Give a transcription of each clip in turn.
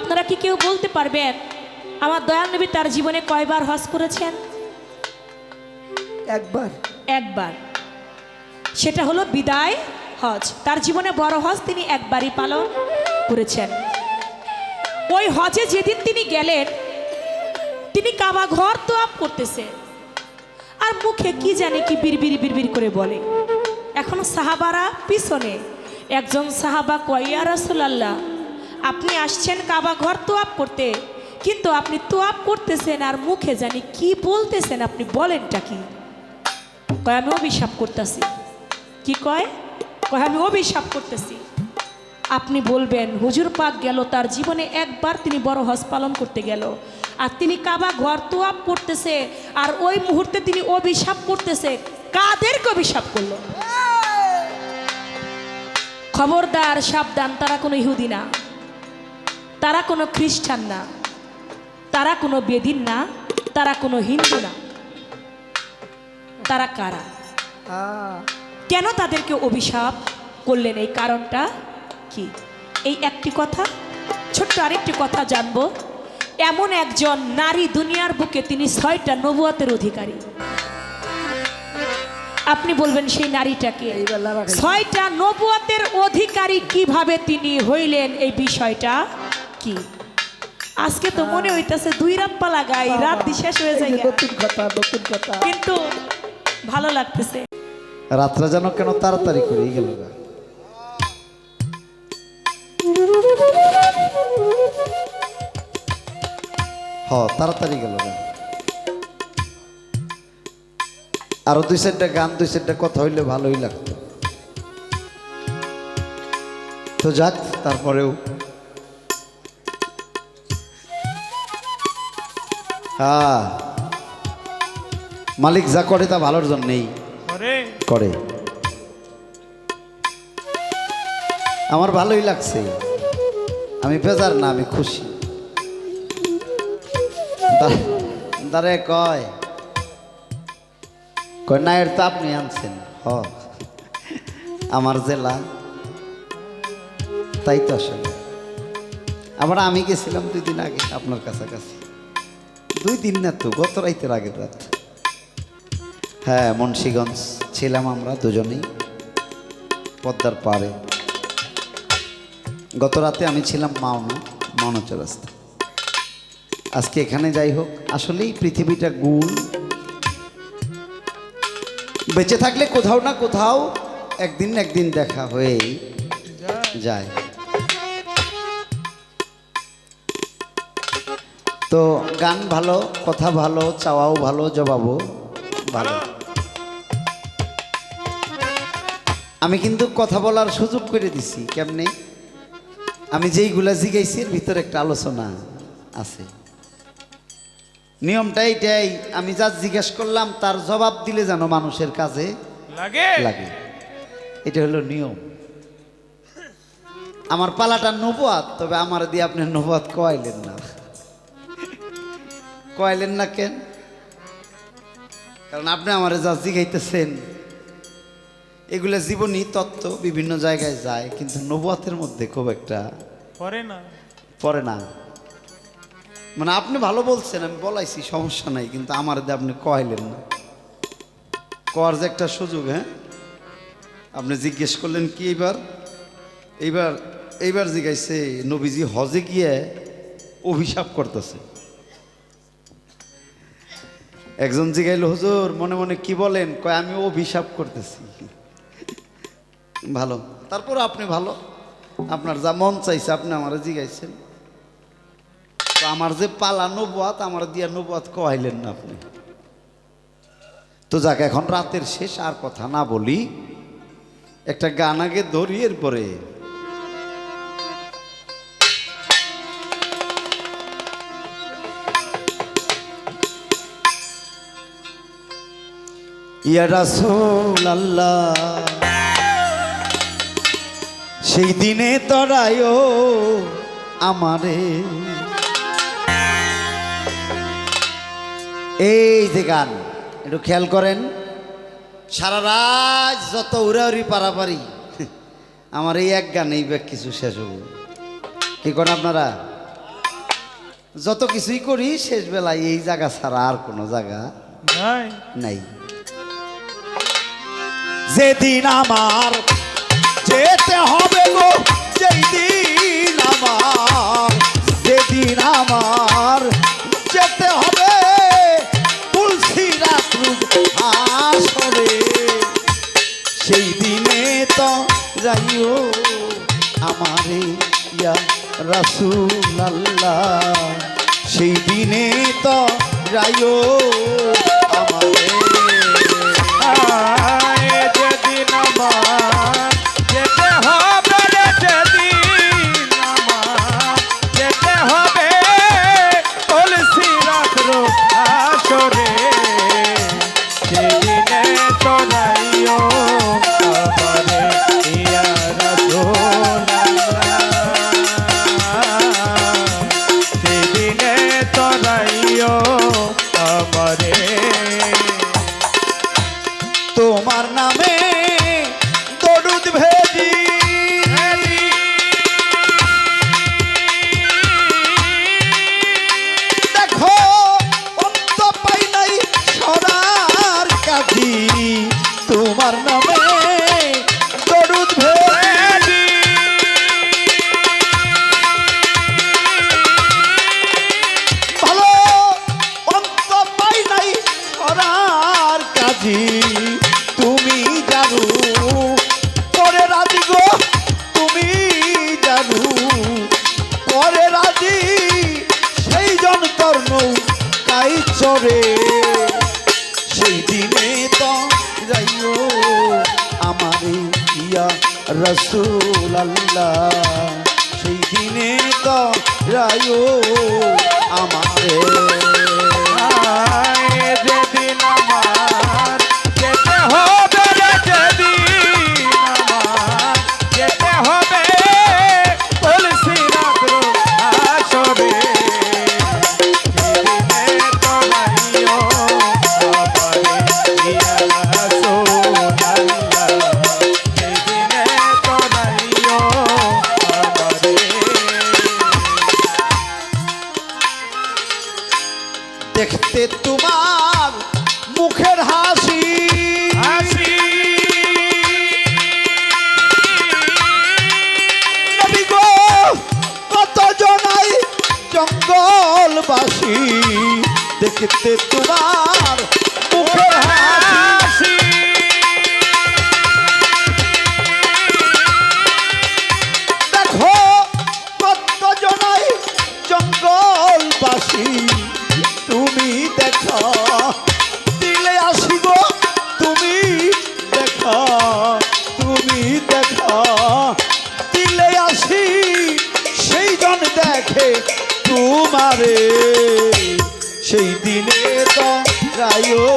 আপনারা কি কেউ বলতে পারবেন আমার দয়াল নবী তার জীবনে কয়বার হজ করেছেন? একবার। একবার। সেটা হলো বিদায় হজ। তার জীবনে বড় হজ তিনি একবারই পালন করেছেন। ওই হজে যেদিন তিনি গেলেন, তিনি কাবা ঘর তোয়াফ করতেছে, আর মুখে কি জানে কি বিড়বিড় বিড়বিড় করে বলে। এখন সাহাবারা পিছনে, একজন সাহাবা কয়, ইয়া রাসূলুল্লাহ, আপনি আসছেন কাবা ঘর তোয়াফ করতে, কিন্তু আপনি তোয়াফ করতেছেন আর মুখে জানি কি বলতেছেন, আপনি বলেনটা কি? কয়, আমি অভিশাপ করতেছি। কি কয়? কয়, আমি অভিশাপ করতেছি। আপনি বলবেন হুজুর পাক গেল, তার জীবনে একবার তিনি বড় হজ পালন করতে গেল, আর তিনি কাবা ঘর তোয়াফ করতেছে, আর ওই মুহূর্তে তিনি অভিশাপ করতেছে। কাদেরকে অভিশাপ করলো? খবরদার, সাবধান, তারা কোনো ইহুদি না, তারা কোনো খ্রিস্টান না, তারা কোনো বেদিন না, তারা কোনো হিন্দু না। তারা কারা? কেন তাদেরকে অভিশাপ করলেন? এই কারণটা কি? এই একটি কথা, ছোট্ট আরেকটি কথা জানবো। এমন একজন নারী দুনিয়ার বুকে, তিনি 6টা নবুয়তের অধিকারী। আপনি বলবেন সেই নারীটাকে? 6টা নবুয়তের অধিকারী কিভাবে তিনি হইলেন, এই বিষয়টা কি? আজকে তো মনে হইতেছে 2 রাপ্পা লাগাই, রাত শেষ হয়ে যায়, কিন্তু ভালো লাগতেছে। রাত্রে যেন কেন তাড়াতাড়ি করে গেল। তাড়াতাড়ি গেল। আরো 2-4টা গান, 2-4টা কথা হইলে ভালোই লাগতো। তো যাক, তারপরেও মালিক যা করে তা ভালোর জন্যই করে। আমার ভালোই লাগছে, আমি বেজার না, আমি খুশি। দাঁড়ে কয় না, এর তো আপনি আনছেন। আমার জেলা, তাই তো আসলে। আবার আমি গেছিলাম 2 দিন আগে আপনার কাছাকাছি। 2 দিন না তো, গত রাইতের আগের রাত। হ্যাঁ, মুন্সিগঞ্জ ছিলাম আমরা দুজনেই, পদ্মার পাড়ে। গত রাতে আমি ছিলাম মাওনা চৌরাস্তা। আজকে এখানে। যাই হোক, আসলেই পৃথিবীটা গোল। বেঁচে থাকলে কোথাও না কোথাও একদিন না একদিন দেখা হয়েই যায়। তো গান ভালো, কথা ভালো, চাওয়াও ভালো, জবাবও ভালো। আমি কিন্তু কথা বলার সুযোগ করে দিছি। কেমনে? আমি যেইগুলা জিগাইছি এর ভিতরে একটা আলোচনা আছে। নিয়মটা এইটাই, আমি যা জিজ্ঞেস করলাম তার জবাব দিলে যেন মানুষের কাজে লাগে। এটা হলো নিয়ম। আমার পালাটা নবুয়াত, তবে আমার দিয়ে আপনি নবুয়াত কয়াইলেন না কেন? কারণ আপনি আমার যা জিগাইতেছেন এগুলা জীবনী তত্ত্ব, বিভিন্ন জায়গায় যায়, কিন্তু নবুয়াতের মধ্যে খুব একটা পড়ে না। মানে আপনি ভালো বলছেন, আমি বলাইছি, সমস্যা নাই, কিন্তু আমার দিয়ে আপনি কয়াইলেন না। কর যে একটা সুযোগ। হ্যাঁ, আপনি জিজ্ঞেস করলেন কি এইবার জিজ্ঞাসে নবীজি হজে গিয়ে অভিশাপ করতেছে। একজন জিগাইল, হুজুর মনে মনে কি বলেন? কয়, আমি অভিশাপ করতেছি। ভালো, তারপর আপনি ভালো, আপনার যা মন চাইছে আপনি আমার জিগাইছেন। তো আমার যে পালা নবুয়াত, আমার দিয়া নবুয়াত কয়াইলেন না আপনি। তো যাক, এখন রাতের শেষ, আর কথা না বলি, একটা গান আগে ধরি, এরপরে ইয়া রাসূলুল্লাহ সেই দিনে তরায়ো আমারে। এই যে গান, একটু খেয়াল করেন। সারা রাত যত উড়াউড়ি পারাপারি, আমার এই এক গান, এই ব্যাগ কিছু শেষ হব। কি করেন আপনারা? যত কিছুই করি শেষ বেলায় এই জায়গা ছাড়া আর কোনো জায়গা নাই। যেদিন আমার যেতে হবে গো, যেই দিন আমার, যেদিন আমার যেতে হবে তুলসীরাত আসরে, সেই দিনে তো রাইও আমারে ইয়া রাসূলুল্লাহ, সেই দিনে তো রাইও আমারে। যেদিন আমার যেতে হবে রে, যেদিন আমার যেতে হবে তুলসীরাত আসরে, সেদিনে তো রাইও আমারে ইয়া রাসূলুল্লাহ, সেদিনে তো রাইও আমারে। তোমার নামে দরুদ ভেজি, দেখো অন্ত পাই নাই সরার কাজী, তোমার নামে দরুদ ভেজি, ভালো অন্ত পাই নাই সরার কাজী, তুমি জানো পরে রাজি গো, তুমি জানো পরে রাজি, সেই যন্তর নৌকাই চড়ে, সেই দিনে তো যাইও আমারে ইয়া রাসূলুল্লাহ, সেই দিনে তো যাইও আমারে। যেদিন আমার যেতে হবে রে, যেদিন আমার যেতে হবে তুলসীরাত আসরে, সেদিনে তো রাইও আমারে ইয়া রাসূলুল্লাহ, সেদিনে তো রাইও আমারে। দেখতে তোমার মুখের হাসি, হাসি নবী গো কত জনাই জঙ্গলবাসী, দেখতে তোমার মুখের হাসি, হাসি দেখো কত জনাই জঙ্গলবাসী, তুমি দেখো দিলে আসিব, তুমি দেখো, তুমি দেখো দিলে আসি, সেই জন দেখে তোমারে, সেই দিনে তো রাইও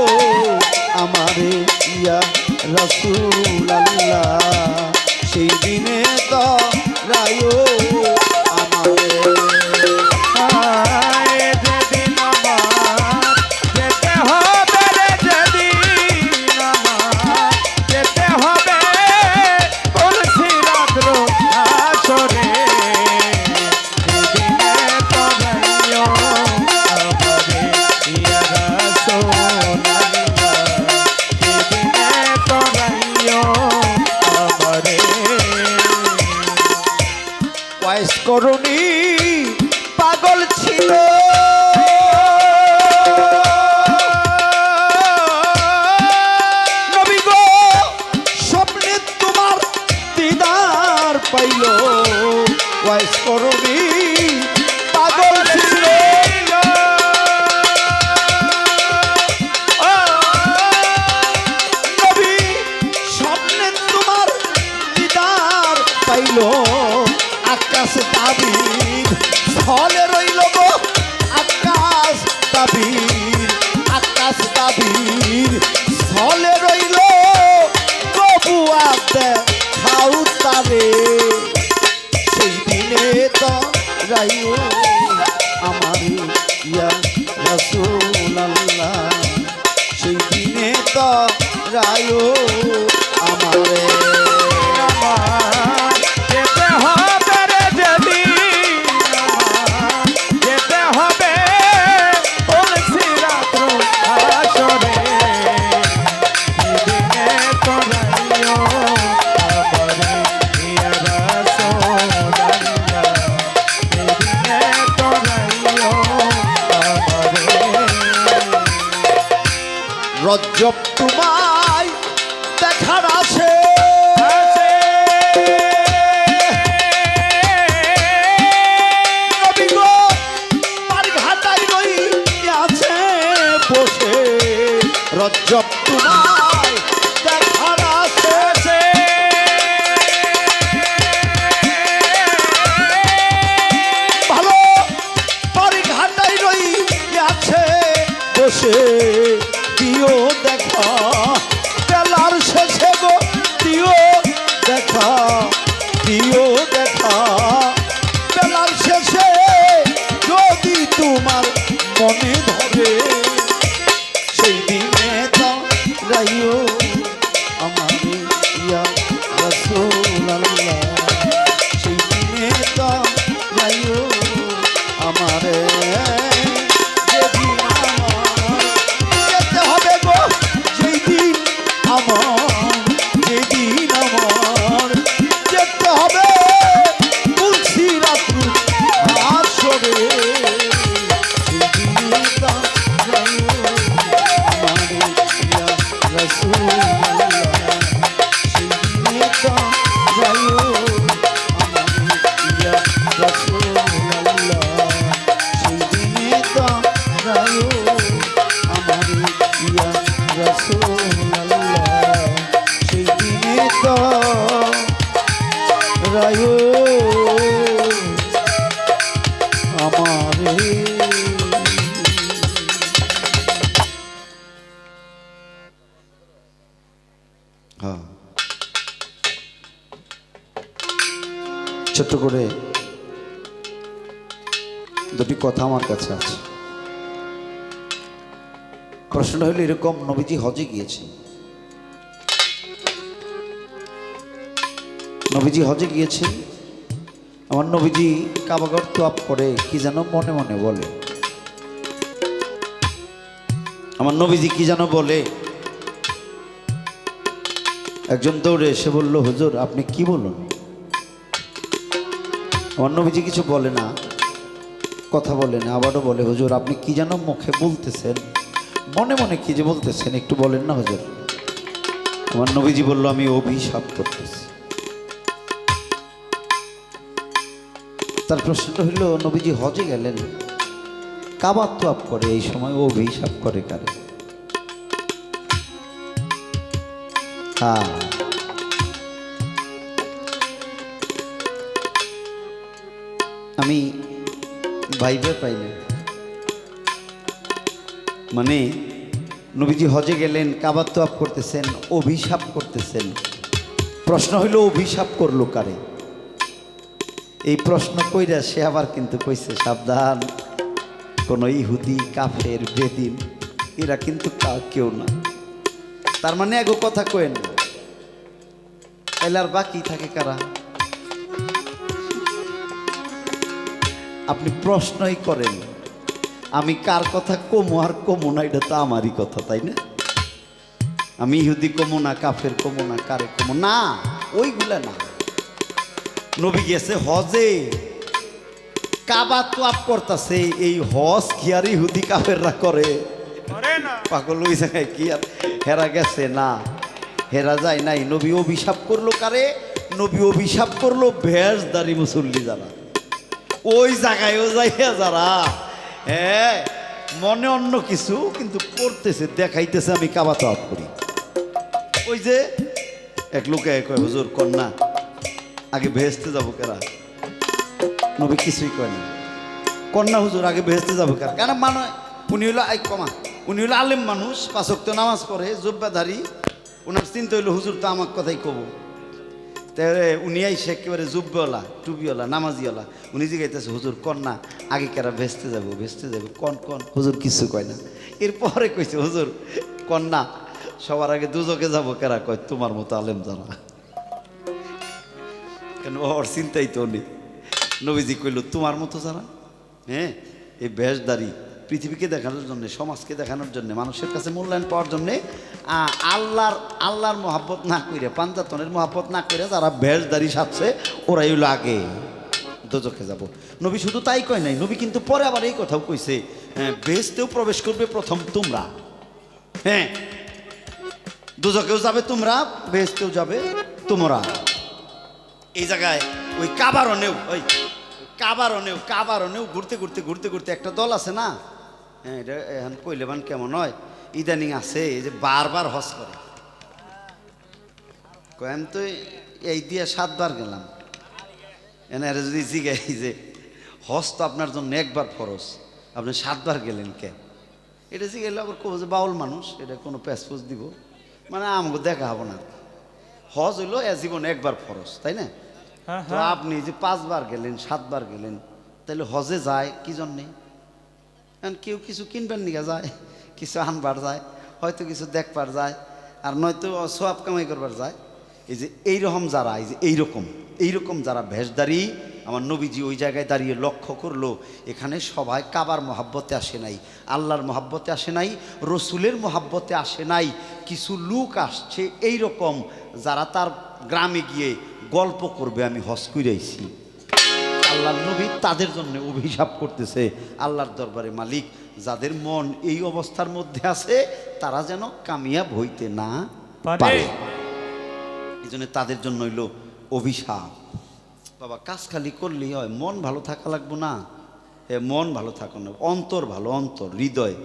আমারে ইয়া রাসূলুল্লাহ, সেই দিনে তো রাইও আমারে। যেদিন আমার যেতে হবে রে, যেদিন আমার যেতে হবে তুলসীরাত আসরে, সেদিনে তো রাইও আমারে ইয়া রাসূলুল্লাহ, সেদিনে তো রাইও আমারে। ওয়াইস করুণী পাগল ছিল, নবী গো স্বপ্নে তোমার দিদার পাইল, ওয়াইস করুণী পাগল ছিল, নবী স্বপ্নে তোমার দিদার পাইল, আকাশ তাবির স্থলে রইল গো, আকাশ তাবির, আকাশ তাবির স্থলে রইল, কবুয়াতে খাও তারে, সেই দিনে তো রাইও আমারে ইয়া রাসূলুল্লাহ, সেই দিনে তো রাইও আমারে। যেতে হবে রে, যেদিন আমার যেতে হবে রজ্জব তোমায় দেখার আসে নবী গো পার ঘাটায় রই আছে বসে রজ্জব তোমায় দেখার আসে ভালো পার ঘাটায় রই আছে বসে দিও দেখা বেলার শেষে গো দিও দেখা দিও দেখা বেলার শেষে যদি তোমার মনে ধরে সেই দিনে রাইও আমার ইয়া রাসূলুল্লাহ সেই দিনে রাইও আমারে ছোট্ট করে দুটি কথা আমার কাছে আছে। প্রশ্নটা হলো এরকম, নবীজি হজে গিয়েছেন, নবীজি হজে গিয়েছেন, আমার নবীজি কাবাঘর তোয়াফ করে কি যেন মনে মনে বলে, আমার নবীজি কি যেন বলে। একজন দৌড়ে এসে বলল, হুজুর আপনি কি বলুন? আমার নবীজি কিছু বলে না, কথা বলে না, আবারও বলে, হুজুর আপনি কি যেন মুখে বলতেছেন, মনে মনে কি যে বলতেছেন একটু বলেন না হুজুর। আমার নবীজি বলল, আমি অভিশাপ করতেছি। তার প্রশ্নটা হইল, নবীজি হজে গেলেন, কাবা তোয়াফ করে, এই সময় অভিশাপ করে কারে? হ্যাঁ, আমি ভাইবে পাই না। মানে নবীজি হজে গেলেন, কাবা তোয়াফ করতেছেন, অভিশাপ করতেছেন। প্রশ্ন হইল অভিশাপ করলো কারে? এই প্রশ্ন কইরা সে আবার কিন্তু কইছে, সাবধান, কোনো ইহুদি কাফের বেদিন এরা কিন্তু কেউ না। তার মানে এগো কথা কয়েন, এলার বাকি থাকে কারা? আপনি প্রশ্নই করেন, আমি কার কথা কমো আর কমো না, এটা তো আমারই কথা, তাই না? আমি ইহুদি কমো না, কাফের কমো না, কারে কমো না, ওইগুলা না। নবী গেছে হজে, কাবা তোয়াফ করতেছে, এই হজ কি আর ইহুদি কাফেররা করে? পাগল ওই জায়গায় কি আর হেরা গেছে? না, হেরা যায় নাই। নবী অভিশাপ করলো কারে? নবী অভিশাপ করলো ভেষধারী মুসল্লি যারা, ওই জায়গায়ও যাইয়া যারা হ্যাঁ মনে অন্য কিছু কিন্তু করতেছে, দেখাইতেছে আমি কাবা তোয়াফ করি। ওই যে এক লোকে কয়, হুজুর কন্যা আগে ভেস্তে যাবো কেরা? নবী কিছুই কয় না, কন্যা হুজুর আগে ভেস্তে যাবো কেরা? কেন মানে উনি হলো উনি হলো আলেম মানুষ, 5 ওয়াক্ত নামাজ পড়ে, জুব্বাধারী, ওনার চিন্তা হইলো হুজুর তো আমার কথাই কব। তাহলে উনি আইসে একেবারে জুব্বওয়ালা, টুপিওয়ালা, নামাজিওয়ালা, উনি জিগাইতেছে, হুজুর কন্যা আগে কেরা ভেস্তে যাবো কন কন? হুজুর কিছু কয় না। এরপরে কইছে, হুজুর কন্যা সবার আগে দুজকে যাবো কেরা? কয় তোমার মতো আলেম যারা। কেন ওর চিন্তাই তো নেই। নবীজি কইল, তোমার মতো যারা, হ্যাঁ এই ভেষধারী, পৃথিবীকে দেখানোর জন্যে, সমাজকে দেখানোর জন্যে, মানুষের কাছে মূল্যায়ন পাওয়ার জন্যে, আল্লাহর মহাব্বত না করে, পাঞ্জাতনের মহাব্বত না করে যারা ভেষধারী সাজছে, ওরাই হইল আগে দোজখে যাব। নবী শুধু তাই কয় নাই, নবী কিন্তু পরে আবার এই কথাও কইছে, হ্যাঁ বেহেশতেও প্রবেশ করবে প্রথম তোমরা। হ্যাঁ দুজকেও যাবে তোমরা, বেহেশতেও যাবে তোমরা। এই জায়গায় ওই কাবারনেও ঘুরতে ঘুরতে ঘুরতে ঘুরতে একটা দল আছে না, হ্যাঁ, এটা এখন কইলে বান কেমন হয়, ইদানিং আছে এই যে বারবার হজ করে। আমি তো এই দিয়ে 7 বার গেলাম, এনে যদি জিগাই যে হজ তো আপনার জন্য একবার ফরজ, আপনি 7 বার গেলেন কে? এটা জিগাইলে আবার কব যে বাউল মানুষ, এটা কোনো প্যাসপোজ দিব, মানে আমাকে দেখা হবো না। হজ হইলো জীবনে একবার ফরজ, তাই না? তো আপনি যে 5 বার গেলেন, 7 বার গেলেন, তাহলে হজে যায় কি জন্যে? কারণ কেউ কিছু কিনবেন নিয়ে যায়, কিছু আনবার যায়, হয়তো কিছু দেখবার যায়, আর নয়তো সওয়াব কামাই করবার যায়। এই যে এইরকম যারা, এই যে এইরকম যারা ভেষধারী, আমার নবীজি ওই জায়গায় দাঁড়িয়ে লক্ষ্য করলো, এখানে সবাই কাবার মহাব্বতে আসে নাই, আল্লাহর মহাব্বতে আসে নাই, রসুলের মহাব্বতে আসে নাই, কিছু লোক আসছে এইরকম যারা তার গ্রামে গিয়ে গল্প করবে আমি হজ কইরাইছি। আল্লাহর নবী তাদের জন্য অভিশাপ করতেছে আল্লাহর দরবারে, মালিক যাদের মন এই অবস্থার মধ্যে আছে তারা যেন কামিয়াব হইতে না পারে। এই জন্য তাদের জন্য হইল অভিশাপ। বাবা কাজ খালি করলেই হয়, মন ভালো থাকা লাগবো না? মন ভালো থাকুন না, অন্তর ভালো, অন্তর হৃদয়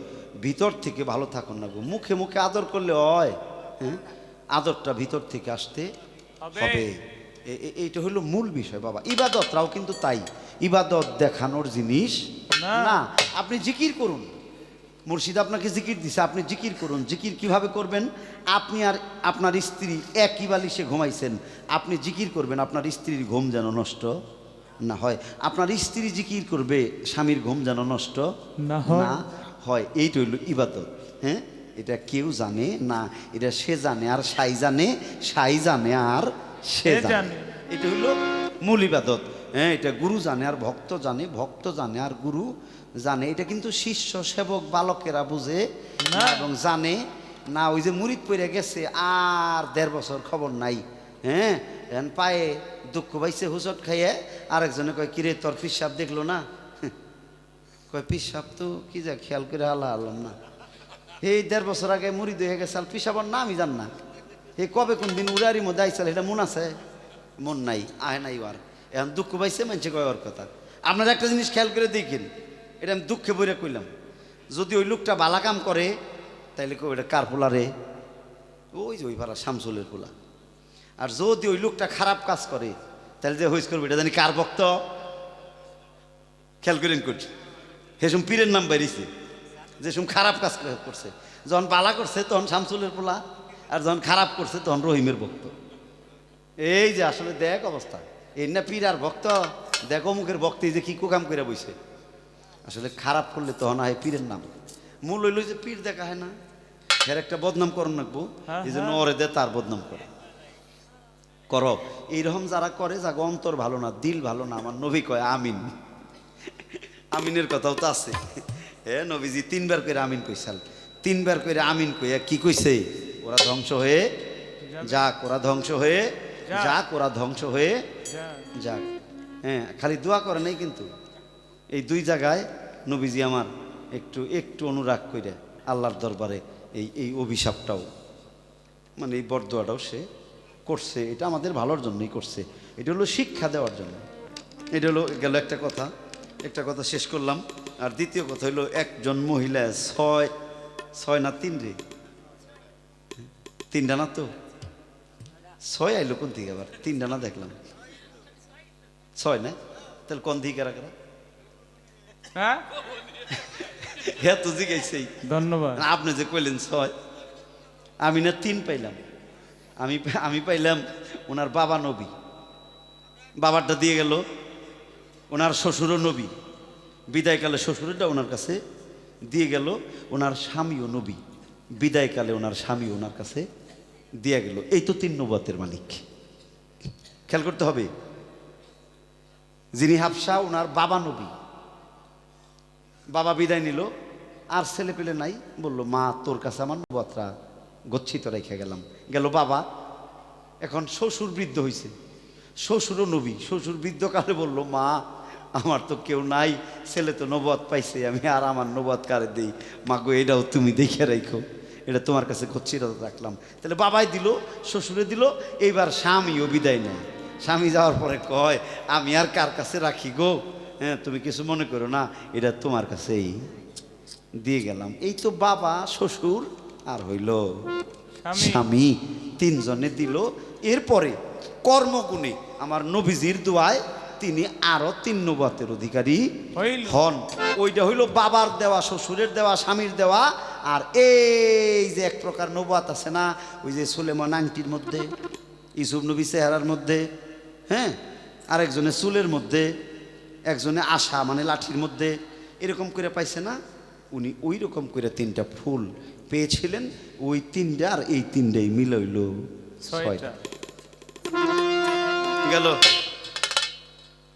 ভিতর থেকে ভালো থাকুন না। মুখে মুখে আদর করলে হয়? হ্যাঁ, আদরটা ভিতর থেকে আসতে হবে। এইটা হলো মূল বিষয় বাবা। ইবাদতরাও কিন্তু তাই, ইবাদত দেখানোর জিনিস না। আপনি জিকির করুন, মুর্শিদ আপনাকে জিকির দিছে, আপনি জিকির করুন। জিকির কিভাবে করবেন? আপনি আর আপনার স্ত্রী একই বালিশে ঘুমাইছেন, আপনি জিকির করবেন আপনার স্ত্রীর ঘুম যেন নষ্ট না হয়, আপনার স্ত্রী জিকির করবে স্বামীর ঘুম যেন নষ্ট না হয়। এইটা হইল ইবাদত। হ্যাঁ, এটা কেউ জানে না, এটা সে জানে আর সাই জানে, সাই জানে আর সে জানে। এটা হইল মূল ইবাদত। হ্যাঁ, এটা গুরু জানে আর ভক্ত জানে, ভক্ত জানে আর গুরু জানে। এটা কিন্তু শিষ্য সেবক বালকেরা বুঝে না এবং জানে না। ওই যে মুরিদ পড়ে গেছে আর 1.5 বছর খবর নাই, হ্যাঁ, এখন পায়ে দুঃখ পাইছে হুচট খাইয়ে, আরেকজনে কয় কিরে তোর পিসাব দেখলো না? কয় পিসাব তো কি যা খেয়াল করে আল্লাহ না, এই 1.5 বছর আগে মুরিদ হয়ে গেছে, পিসাবর না আমি জান না, এই কবে কোন দিন উড়ারির মধ্যে আইসাল, এটা মন আছে? মন নাই, আয় নাই। আর এখন দুঃখ পাইছে মানছে কয় ওর কথা। আপনারা একটা জিনিস খেয়াল করে দেখেন, এটা আমি দুঃখে বইরা কইলাম, যদি ওই লোকটা বালা কাম করে তাইলে কই ওটা কার পোলা রে? ওই যে ওই পাড়া শামসুলের পোলা। আর যদি ওই লোকটা খারাপ কাজ করে তাহলে যে হইস করবে এটা জানি কার ভক্ত? খেয়াল করেন করছে, হেসম পীরের নাম বেরিয়েছে, যেসম খারাপ কাজ করছে, যখন বালা করছে তখন শামসুলের পোলা, আর যখন খারাপ করছে তখন রহিমের ভক্ত। এই যে আসলে দেখ অবস্থা, এই না পীর আর ভক্ত, দেখো মুখের ভক্তি যে কি কুকাম করে বইছে। আসলে খারাপ করলে তখন হয় পীরের নাম। মূল হইল যে পীর দেখা হয় না, এর একটা বদনাম করুন রাখবো, এই জন্য ওরে দে তার বদনাম করে করব। এইরকম যারা করে যাকে অন্তর ভালো না, দিল ভালো না, আমার নবী কয় আমিন। আমিনের কথাও তো আছে। হ্যাঁ, নবীজি 3 বার করে আমিন কইসাল, 3 বার করে আমিন কইয়া কি কইছে? ওরা ধ্বংস হয়ে যাক, ওরা ধ্বংস হয়ে যাক, ওরা ধ্বংস হয়ে যাক। হ্যাঁ, খালি দোয়া করে নাই কিন্তু এই 2 জায়গায় নবীজি আমার একটু অনুরাগ করে আল্লাহর দরবারে এই অভিশাপটাও, মানে এই বরদোয়াটাও সে করছে। এটা আমাদের ভালোর জন্যই করছে, এটা হলো শিক্ষা দেওয়ার জন্য। এটা হলো গেল একটা কথা শেষ করলাম। আর দ্বিতীয় কথা হলো, একজন মহিলা 6 না 3 রে, 3 ডানা তো 6 আইলো কোন দিকে? আবার 3 ডানা দেখলাম, 6 না? তাহলে কোন দিকে কারা? হ্যাঁ তো জিজ্ঞাসা, ধন্যবাদ। আপনি যে কইলেন 6, আমি না 3 পাইলাম। আমি পাইলাম ওনার বাবা নবী, বাবারটা দিয়ে গেল, ওনার শ্বশুরও নবী, বিদায়কালে শ্বশুরটা ওনার কাছে দিয়ে গেল, ওনার স্বামীও নবী, বিদায়কালে ওনার স্বামী ওনার কাছে দিয়ে গেল। এই তো 3 নবুয়তের মালিক। খেয়াল করতে হবে, যিনি হাফসা ওনার বাবা নবী, বাবা বিদায় নিল, আর ছেলে পেলে নাই, বলল মা তোর কাছে আমার নবুয়তরা গচ্ছিত রেখে গেল বাবা। এখন শ্বশুর বৃদ্ধ হয়েছে, শ্বশুরও নবী, শ্বশুর বৃদ্ধকালে বলল মা আমার তো কেউ নাই, ছেলে তো নবুয়ত পাইছে, আমি আর আমার নবুয়ত কারে দেই, মা গো এটাও তুমি দেখে রাখো। এটা তোমার কাছে গচ্ছিরত রাখলাম। তাহলে বাবাই দিল, শ্বশুরে দিল, এইবার স্বামীও বিদায় নেয়। স্বামী যাওয়ার পরে কয় আমি আর কার কাছে রাখি গো, হ্যাঁ তুমি কিছু মনে করো না, এটা তোমার কাছেই দিয়ে গেলাম। এই তো বাবা, শ্বশুর আর হইল স্বামী, তিনজনে দিল। এরপরে কর্মগুণে আমার নবীজির দোয়ায় তিনি আরো 3 নবুয়তের অধিকারী হন। ওইটা হইল বাবার দেওয়া, শ্বশুরের দেওয়া, স্বামীর দেওয়া। আর এই যে এক প্রকার নবুয়ত আছে না, ওই যে সুলেমান আংটির মধ্যে, ইউসুফ নবী চেহারার মধ্যে, হ্যাঁ, আরেকজনের চুলের মধ্যে, একজনে আশা মানে লাঠির মধ্যে, এরকম করে পাইছে না, উনি ওই রকম করে 3টা ফুল পেয়েছিলেন। ওই 3টা আর এই 3টাই মিল হইল 6টা গেল।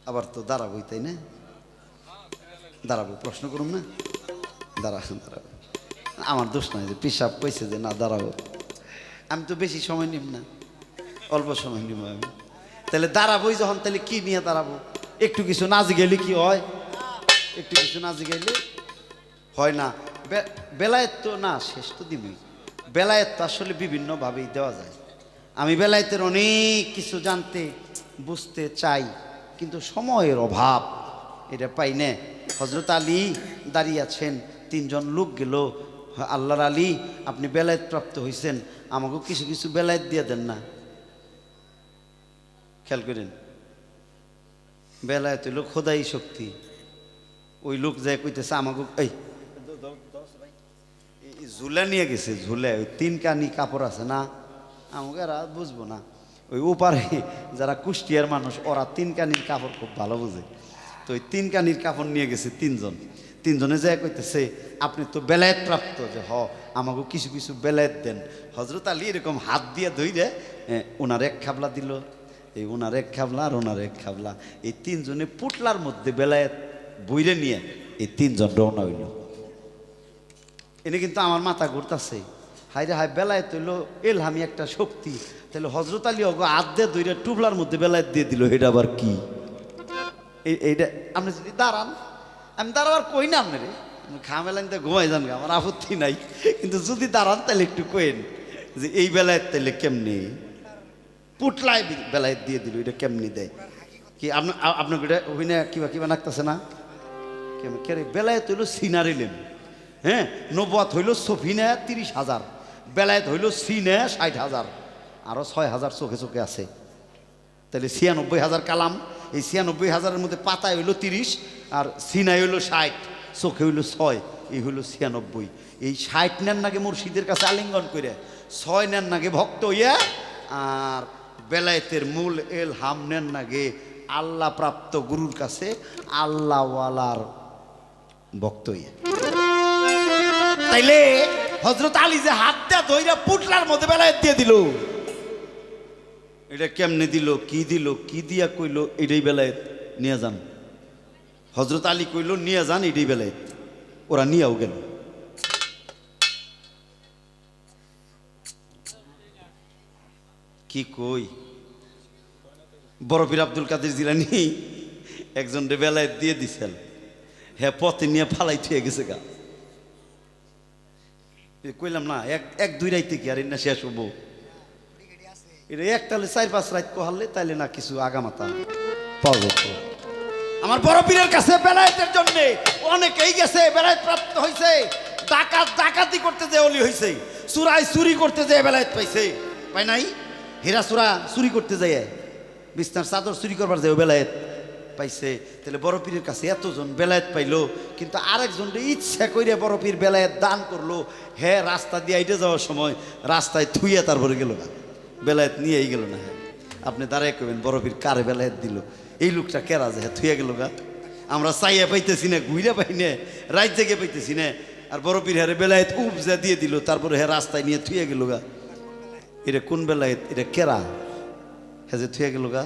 আবার তো দাঁড়াবোই, তাই না? দাঁড়াবো, প্রশ্ন করুন না, দাঁড়াবো। আমার দোষ নয় যে পিসাব কইছে যে না দাঁড়াবো। আমি তো বেশি সময় নিব না, অল্প সময় নিব আমি। তাহলে দাঁড়াবোই যখন, তাহলে কি নিয়ে দাঁড়াবো? একটু কিছু নাচি গেলে কি হয়? একটু কিছু নাচি গেলে হয় না। বেলায়েত তো না, শেষ তো দিবই। বেলায়েত তো আসলে বিভিন্নভাবেই দেওয়া যায়। আমি বেলায়েতের অনেক কিছু জানতে বুঝতে চাই, কিন্তু সময়ের অভাব, এটা পাই না। হজরত আলী দাঁড়িয়ে আছেন, 3জন লোক গেল, আল্লাহর আলী আপনি বেলায়েত প্রাপ্ত হয়েছেন, আমাকেও কিছু কিছু বেলায়েত দিয়ে দেন না। খেয়াল করেন, বেলায়েত হইল খোদাই শক্তি। ওই লোক যায় কইতেছে আমাকে, এই ঝুলে নিয়ে গেছে, ঝুলে ওই 3 কানি কাপড় আছে না, আমাকে আর বুঝবো না। ওই ওপারে যারা কুষ্টিয়ার মানুষ, ওরা 3 কানির কাপড় খুব ভালো বুঝে। তো ওই 3 কানির কাপড় নিয়ে গেছে 3জনে যায় কইতেছে আপনি তো বেলায়েত প্রাপ্ত, যে আমাকে কিছু কিছু বেলায়েত দেন। হজরত আলী এরকম হাত দিয়ে ধইরে ওনার 1 খাবলা দিল, এই ওনার 1 খাবলা আর ওনার 1 খাবলা, এই 3জনে পুটলার মধ্যে বেলায়েত বইরে নিয়ে এই 3জন রওনা হইল। এনে কিন্তু আমার মাথা ঘুরতেছে, হাই রে হাই, বেলায়েত হইল এলহামি একটা শক্তি, তাহলে হজরত আলী ওগো হাত দিয়ে ধইরে টুবলার মধ্যে বেলায়েত দিয়ে দিল, এটা আবার কি? এইটা আপনি যদি দাঁড়ান, আমি দাঁড়াবার কই না আপনারে, খামেলাইতে ঘুমাই যান, আমার আপত্তি নাই, কিন্তু যদি দাঁড়ান তাহলে একটু কইন যে এই বেলায়েত তাইলে কেমনি পুটলায় বেলায়েত দিয়ে দিল, এটা কেমনি দেয় কি? আপনাকে এটা হইনা কিবা কিবা নাকতেছে না? কে বেলায়েত হইল সিনারি লেন, হ্যাঁ, নবুয়ত হইল সফিনা 30,000, বেলায়েত হইল সিনে 60,000, আরো 6,000 চোখে চোখে আছে। তাহলে 96,000 কালাম। এই 96,000-এর মধ্যে পাতায় হইল 30, আর সিনাই হইল 60, চোখে হইল 6, এই হইল 96। এই 60 নেন নাগে মুর্শিদের কাছে আলিঙ্গন করে, 6 নেন নাগে ভক্ত হইয়া, আর বেলায়েতের মূল এলহাম নেন নাগে আল্লাহ প্রাপ্ত গুরুর কাছে আল্লাহওয়ালার ভক্ত হইয়া। তাইলে হজরত আলী যে হাত দেয়া ধইরা পুটলার মধ্যে বেলায়েত দিয়ে দিল, এটা কেমনে দিল, কি দিল, কি দিয়া কইল এটাই বেলায়েত, নিয়ে যান। হজরত আলী কইল নিয়ে যান, এটাই বেলায়েত। ওরা নিয়েও গেল। কি কই, বড় পীর আব্দুল কাদের জিলানী একজন রে বেলায়েত দিয়ে দিছেন, হ্যাঁ পথে নিয়ে ফালাই থুয়ে গেছে গা। কইলাম না, 1-2 রাইতে কি আর না শেষ হবো? এটা একটালে 4-5 রাত কোহালে তাইলে না কিছু আগামাতা পাওয়া যেত। আমার বড় পীরের কাছে বেলায়েতের জন্য অনেকেই গেছে, বেলায়েত প্রাপ্ত হয়েছে। ডাকাতি করতে যে অলি হয়েছে, চুরি করতে যে বেলায়েত পাইছে, পাই নাই? হীরা চুরি করতে যায়, বিছনার চাদর চুরি করবার যে বেলায়েত পাইছে। তাহলে বড় পীরের কাছে এতজন বেলায়েত পাইলো, কিন্তু আরেকজন ইচ্ছা কইরে বড় পীর বেলায়েত দান করলো। হ্যাঁ, রাস্তা দিয়ে আইটে যাওয়ার সময় রাস্তায় থুইয়া তারপরে গেল না, বেলায়েত নিয়েই গেল না। হ্যাঁ, আপনি দাঁড়ায় কবেন বড় পীর কারে বেলায়েত দিল, এই লোকটা কেরা যে হ্যাঁ থুইয়া গেল গা। আমরা চাইয়া পাইতেছি না, ঘুইরা পাই না, রাত জেগে পাইতেছি না, আর বড় পীর হ্যাঁ বেলায়েত উপজা দিয়ে দিল, তারপরে হ্যাঁ রাস্তায় নিয়ে থুইয়া গেল গা। এটা কোন বেলায়েত, এটা কেরা হ্যাঁ যে থুইয়া গেল গা?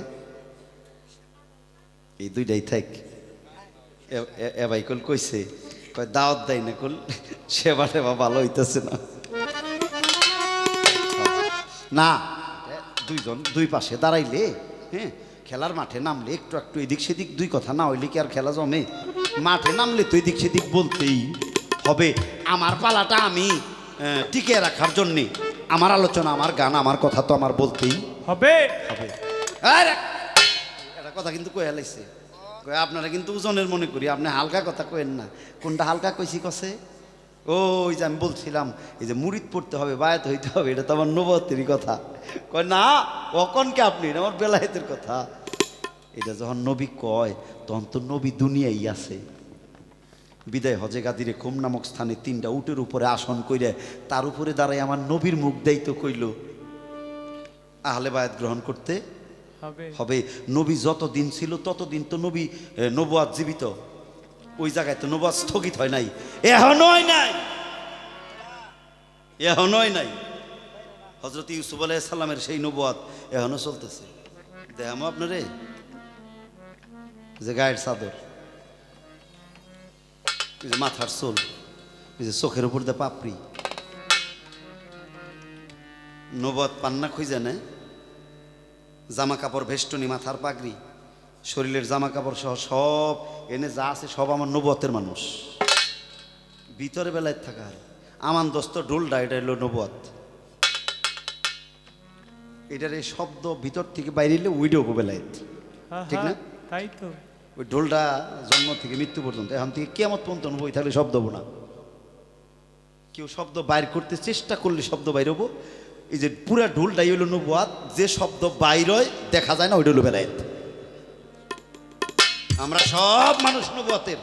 এই দুইটাই থাক। এ ভাই কল কইছে, কয় দাওয়াত দেয় না, কল সেবা টেবা ভালো হইতেছে না। না, 2জন 2 পাশে দাঁড়াইলে, হ্যাঁ, খেলার মাঠে নামলে একটু এদিক সেদিক 2 কথা না হইলে কি আর খেলা জমে? মাঠে নামলে তো এদিক সেদিক বলতেই হবে। আমার পালাটা আমি টিকিয়ে রাখার জন্যে আমার আলোচনা, আমার গান, আমার কথা তো আমার বলতেই হবে। হবে। এটা কথা কিন্তু কয়ে লাইছে, আপনারা কিন্তু ওজনের মনে করি, আপনি হালকা কথা কয়েন না। কোনটা হালকা কইছি কছে? ওই যে আমি বলছিলাম এই যে মুরিদ পড়তে হবে, বায়াত হইতে হবে, এটা তো আমার নবতেরই কথা। কয় না অকনকে আপনি, এটা আমার বেলায়েতের কথা। এটা যখন নবী কয় তখন তো নবী দুনিয়াই আছে। বিদায় হজে গাদিরে খুম নামক স্থানে 3টা উটের উপরে আসন কইরে তার উপরে দাঁড়ায় আমার নবীর মুখ দেই তো কইল আহলে বায়াত গ্রহণ করতে হবে। নবী যতদিন ছিল ততদিন তো নবী নবুয়াত জীবিত, ওই জায়গায় তো নবুয়াত স্থগিত হয় নাই, এখনো হয় নাই, এখনো হয় নাই। হযরত ইউসুফ আলাইহিস সালামের সেই নবুয়াত এখনো চলতেছে। দেখামো আপনারে যে গায়ের চাদর, ওই যে মাথার চুল, ওই যে চোখের উপর দিয়ে পাপড়ি, নবুয়াত পান্না খুঁজে নেয়। জামা কাপড়, ভেষ্টনী, মাথার পাগড়ি, শরীরের জামা কাপড় সহ সব এনে যা আছে সব আমার নবুয়াতের মানুষ। ভিতরে বেলায় থাকা আমান দোস্ত ডোলডা, এটা হলো নবুয়াত। এটার এই শব্দ ভিতর থেকে বাইরে এলে উইডো বেলায়েত, ঠিক না? তাই তো ওই ঢোলটা জন্ম থেকে মৃত্যু পর্যন্ত, এখন থেকে কিয়ামত পর্যন্ত বই থাকলে শব্দ হবো না। কেউ শব্দ বাইর করতে চেষ্টা করলে শব্দ বাইর হবো। এই যে পুরা ঢোলটাই হলো নবুয়াত, যে শব্দ বাইর হয় দেখা যায় না ওইটা হলো বেলায়েত। আমরা সব মানুষ নবুয়াতের।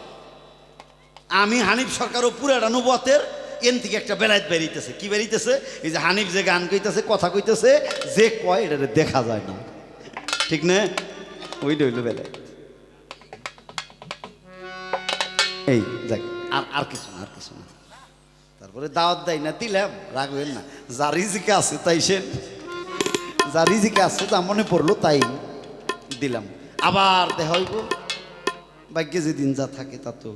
আমি হানিফ সরকারও পুরাটা নবুয়াতের। এন থেকে একটা বেলায়েত বেরিয়েছে। কি বেরিয়েছে? এই যে হানিফ যে গান কইতেছে, কথা কইতেছে, যে কয় এটা দেখা যায় না, ঠিক না? ওইটা হইলো বেলায়েত। এই যাক, আর কিছু না, আর কিছু না। তারপরে দাওয়াত দেয় না, দিলাম, রাখবেন না। যা রিজিকে আছে তাই সেন, যা রিজিকে আছে যা মনে পড়লো তাই দিলাম। আবার দেখা হইব, ভাগ্যে যেদিন যা থাকে তা তো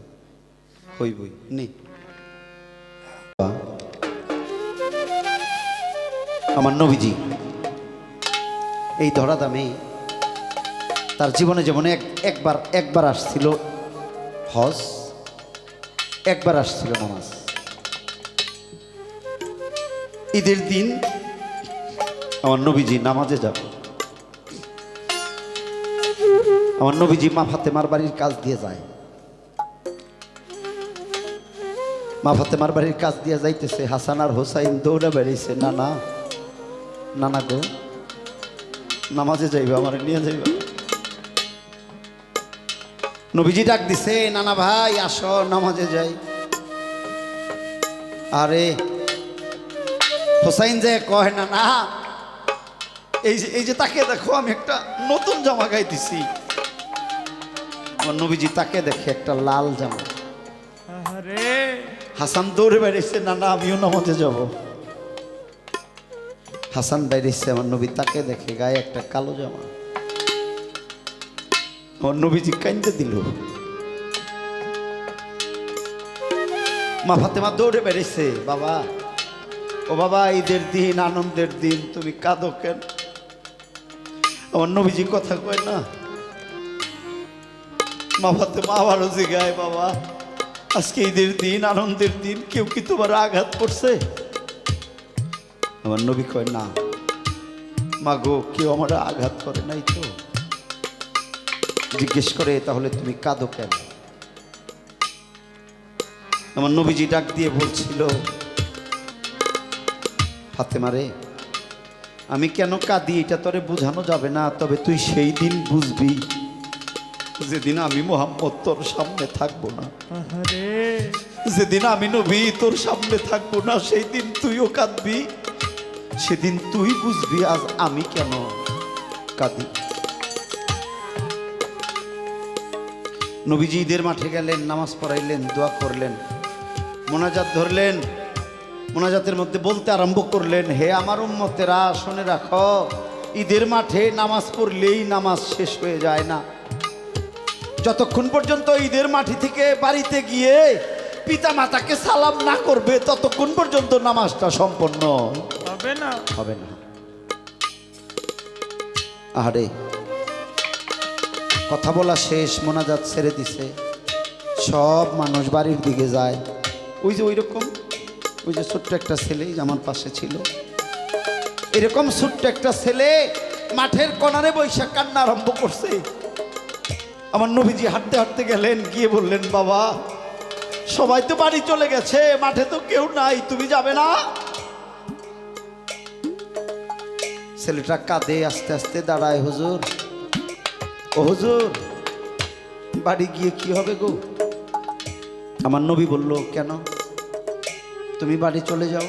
হইবই। নেই আমার নবীজি এই ধরা দামে তার জীবনে যেমন একবার আসছিল হজ, একবার আসছিল নামাজ। ঈদের দিন আমার নবীজি নামাজে যাব। আমার নবীজি মা ফাতেমার বাড়ির কাজ দিয়ে যায়। মা ফাতেমার বাড়ির কাজ দিয়ে যাইতেছে, হাসান আর হোসাইন দৌড়ে বেড়েছে, নানা নানা গো নামাজে যাইবে, আমার নিয়ে যাইবে। নবীজি ডাক দিছে, নানা ভাই আসো নামাজে যাই। আরে হোসাইন যে কয় না না, এই যে তাকে দেখো, আমি একটা নতুন জামা গাইতেছি। আমার নবীজি তাকে দেখে একটা লাল জামা। হাসান দৌড়ে বেড়েছে, না না আমিও নামাজে যাব। হাসান বেড়েছে, আমার নবী তাকে দেখে গায়ে একটা কালো জামা। আমার নবীজি কাইন্দে দিল। মা ফাতেমা দৌড়ে বেড়েছে, বাবা ও বাবা, ঈদের দিন, আনন্দের দিন, তুমি কাঁদো কেন? আমার নবীজি কথা কয় না। মা ফাতেমা আবারও জিগায়, বাবা আজকে ঈদের দিন, আনন্দের দিন, কেউ কি তোমার আঘাত করছে? আমার নবী কয় না মা গো, কেউ আমার আঘাত করে নাই তো। জিজ্ঞেস করে, তাহলে তুমি কাঁদো কেন? আমার নবীজি ডাক দিয়ে বলছিল, ফাতেমা রে, আমি কেন কাঁদি এটা তোরে বোঝানো যাবে না, তবে তুই সেই দিন বুঝবি যেদিন আমি মুহাম্মদ তোর সামনে থাকবো না। যেদিন আমি নবী তোর সামনে থাকবো না, সেই দিন তুইও কাঁদবি। সেদিন তুই বুঝবি আজ আমি কেন কাঁদি। নবীজি ঈদের মাঠে গেলেন, নামাজ পড়াইলেন, দোয়া করলেন, মোনাজাত ধরলেন। মোনাজাতের মধ্যে বলতে আরম্ভ করলেন, হে আমার উম্মতেরা শুনে রাখো, ঈদের মাঠে নামাজ পড়লেই নামাজ শেষ হয়ে যায় না। যতক্ষণ পর্যন্ত ঈদের মাঠে থেকে বাড়িতে গিয়ে পিতা মাতাকে সালাম না করবে, ততক্ষণ পর্যন্ত নামাজটা সম্পন্ন হবে না। আরে কথা বলা শেষ, মোনাজাত ছেড়ে দিছে, সব মানুষ বাড়ির দিকে যায়। ওই যে ওই রকম ওই যে ছোট্ট একটা ছেলে আমার পাশে ছিল, এরকম ছোট্ট একটা ছেলে মাঠের কোণারে বৈশাখ কান্না আরম্ভ করছে। আমার নবীজি হাঁটতে হাঁটতে গেলেন, গিয়ে বললেন, বাবা সবাই তো বাড়ি চলে গেছে, মাঠে তো কেউ নাই, তুমি যাবে না? ছেলেটা কাঁদে, আস্তে আস্তে দাঁড়ায়, হুজুর ও হুজুর বাড়ি গিয়ে কি হবে গো? আমার নবী বলল, কেন তুমি বাড়ি চলে যাও?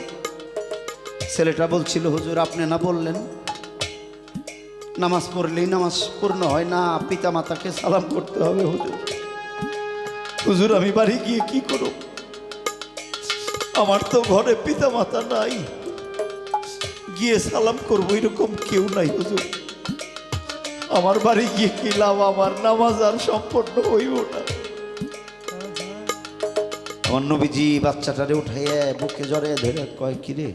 ছেলেটা বলছিল, হুজুর আপনি না বললেন নামাজ পড়লেই নামাজ পূর্ণ হয় না, পিতা মাতাকে সালাম করতে হবে। হুজুর হুজুর আমি বাড়ি গিয়ে কি করব? আমার তো ঘরে পিতা মাতা নাই, গিয়ে সালাম করবো এরকম কেউ নাই। হুজুর আমার বাড়ি গিয়ে কি লাভ? আমার নামাজ আর সম্পন্ন হইব না। আমার নবীজি বাচ্চাটারে উঠাইয়া বুকে জড়ে ধরে কয়, কিরে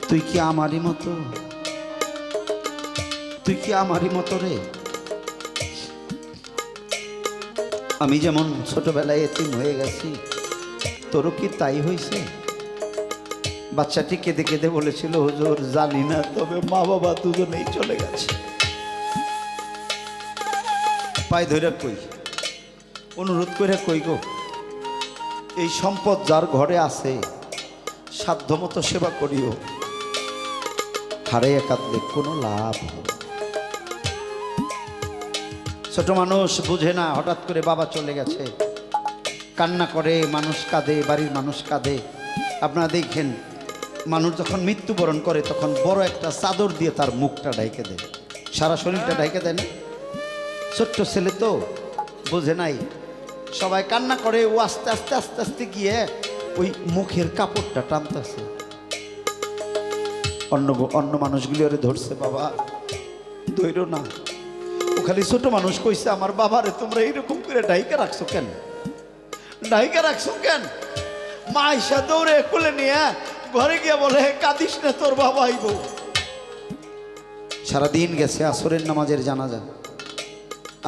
তুই কি আমারই মতো? তুই কি আমারই মতো রে? আমি যেমন ছোটবেলায় এতিম হয়ে গেছি, তোরও কি তাই হয়েছে? বাচ্চাটি কেঁদে কেঁদে বলেছিল, হুজুর জানি না, তবে মা বাবা দুজনেই চলে গেছে। পায়ে ধরে কই, অনুরোধ করে কই গো, এই সম্পদ যার ঘরে আছে সাধ্যমতো সেবা করিও, হারে কাঁদলে কোনো লাভ হবে। ছোট মানুষ বুঝে না, হঠাৎ করে বাবা চলে গেছে, কান্না করে, মানুষ কাঁদে, বাড়ির মানুষ কাঁদে। আপনারা দেখেন মানুষ যখন মৃত্যুবরণ করে তখন বড় একটা চাদর দিয়ে তার মুখটা ঢেকে দেয়, সারা শরীরটা ঢেকে দেয় না? ছোট্ট ছেলে তো বোঝে নাই, সবাই কান্না করে, ও আস্তে আস্তে আস্তে আস্তে গিয়ে ওই মুখের কাপড়টা টানতেছে। অন্য মানুষগুলি ওরে ধরছে, বাবা ধৈর্য না। ও খালি ছোট মানুষ কইছে, আমার বাবারে তোমরা এইরকম করে ঢাইকা রাখছো কেন? ঢাইকা রাখছো কেন? মা আইসা দৌড়ে কোলে নিয়ে ঘরে গিয়ে বলে, কাঁদিস না, তোর বাবা আইব। সারাদিন গেছে আসরের নামাজের জানাজা,